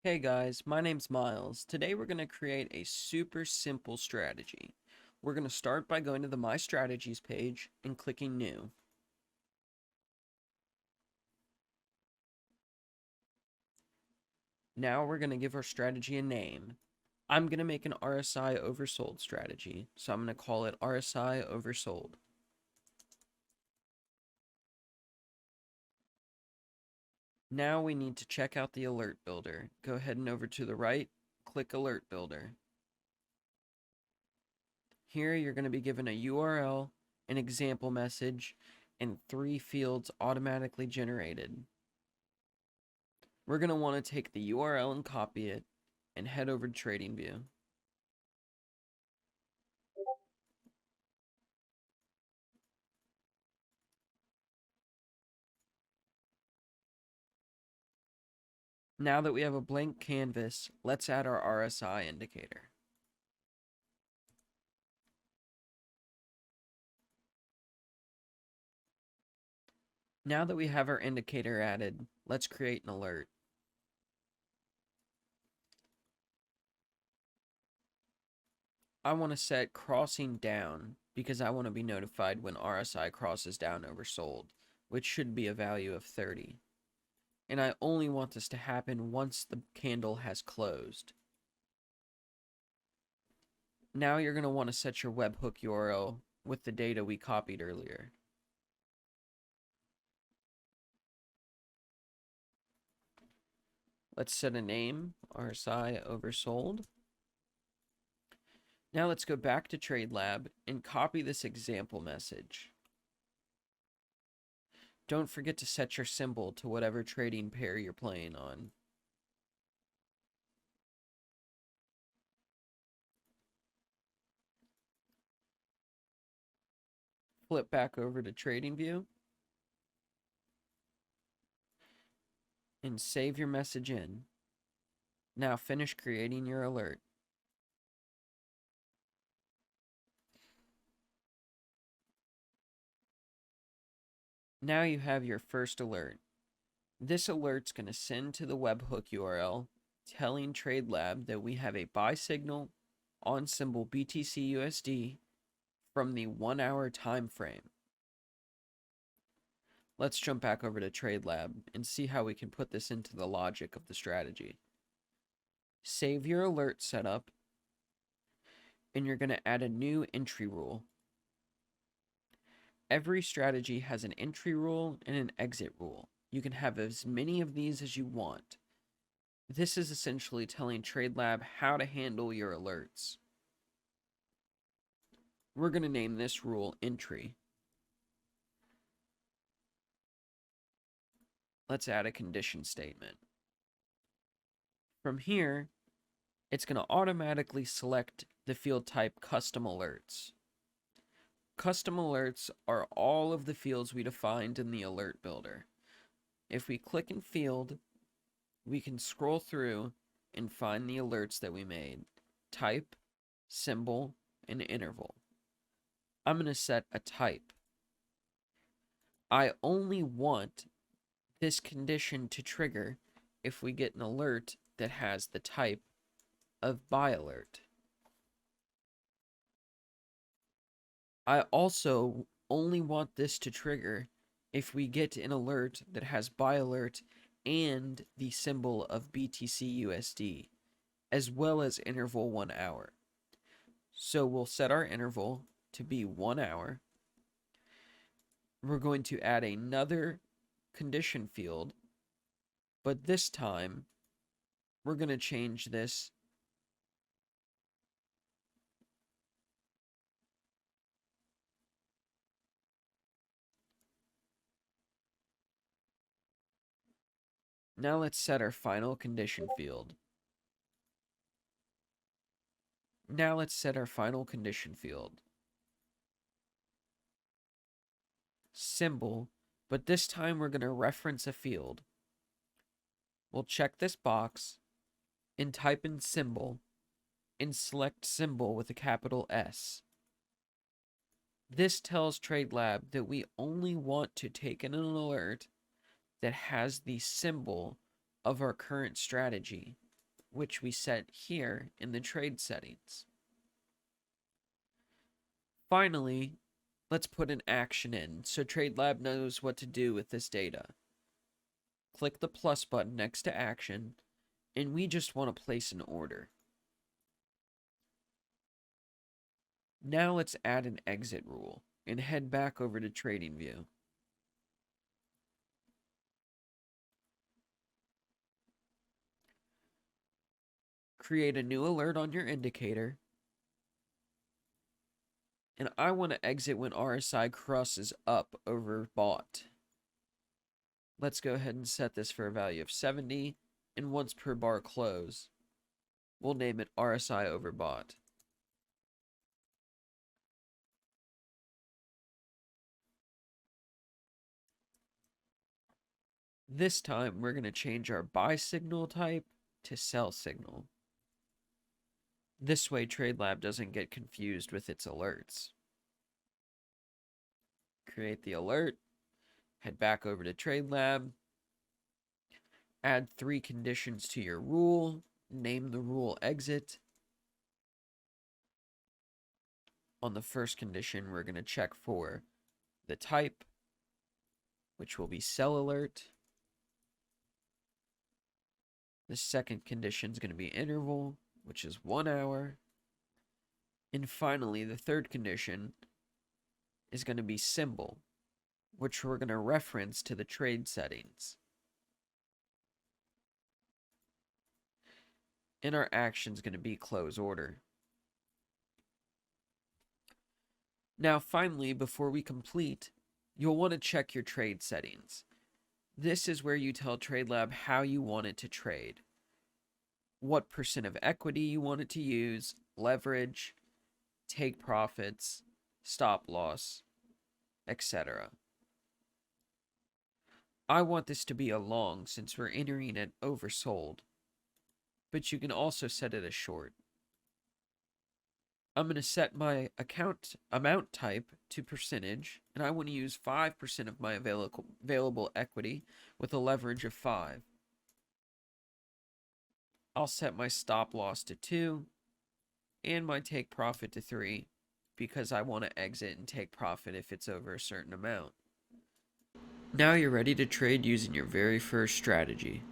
Hey guys, my name's Miles. Today we're going to create a super simple strategy. We're going to start by going to the My Strategies page and clicking New. Now we're going to give our strategy a name. I'm going to make an RSI oversold strategy, so I'm going to call it RSI oversold. Now we need to check out the alert builder. Go ahead and over to the right, click Alert Builder. Here you're going to be given a URL, an example message, and 3 fields automatically generated. We're going to want to take the URL and copy it and head over to TradingView. Now that we have a blank canvas, let's add our RSI indicator. Now that we have our indicator added, let's create an alert. I want to set crossing down because I want to be notified when RSI crosses down oversold, which should be a value of 30. And I only want this to happen once the candle has closed. Now you're going to want to set your webhook URL with the data we copied earlier. Let's set a name, RSI oversold. Now let's go back to TradeLab and copy this example message. Don't forget to set your symbol to whatever trading pair you're playing on. Flip back over to TradingView and save your message in. Now finish creating your alert. Now you have your first alert. This alert's going to send to the webhook URL telling TradeLab that we have a buy signal on symbol BTC USD from the 1 hour time frame. Let's jump back over to TradeLab and see how we can put this into the logic of the strategy. Save your alert setup, and you're going to add a new entry rule. Every strategy has an entry rule and an exit rule. You can have as many of these as you want. This is essentially telling TradeLab how to handle your alerts. We're going to name this rule entry. Let's add a condition statement. From here, it's going to automatically select the field type custom alerts. Custom alerts are all of the fields we defined in the alert builder. If we click in field, we can scroll through and find the alerts that we made. Type, symbol, and interval. I'm going to set a type. I only want this condition to trigger if we get an alert that has the type of buy alert. I also only want this to trigger if we get an alert that has buy alert and the symbol of BTC USD, as well as interval 1 hour. So we'll set our interval to be 1 hour. We're going to add another condition field, but this time we're going to change this Now let's set our final condition field. Symbol, but this time we're going to reference a field. We'll check this box and type in symbol and select symbol with a capital S. This tells TradeLab that we only want to take in an alert that has the symbol of our current strategy. which we set here in the trade settings. Finally, let's put an action in so TradeLab knows what to do with this data. Click the plus button next to action, and we just want to place an order. Now let's add an exit rule and head back over to TradingView. Create a new alert on your indicator, and I want to exit when RSI crosses up over bought. Let's go ahead and set this for a value of 70, and once per bar close, we'll name it RSI overbought. This time, we're going to change our buy signal type to sell signal. This way, TradeLab doesn't get confused with its alerts. Create the alert, head back over to TradeLab, add 3 conditions to your rule, name the rule exit. On the first condition, we're going to check for the type, which will be sell alert. The second condition is going to be interval, which is 1 hour. And finally, the third condition is going to be symbol, which we're going to reference to the trade settings. And our action is going to be close order. Now, finally, before we complete, you'll want to check your trade settings. This is where you tell TradeLab how you want it to trade, what % of equity you want it to use, leverage, take profits, stop loss, etc. I want this to be a long since we're entering it oversold, but you can also set it as short. I'm going to set my account amount type to percentage, and I want to use 5% of my available equity with a leverage of 5. I'll set my stop loss to 2 and my take profit to 3 because I want to exit and take profit if it's over a certain amount. Now you're ready to trade using your very first strategy.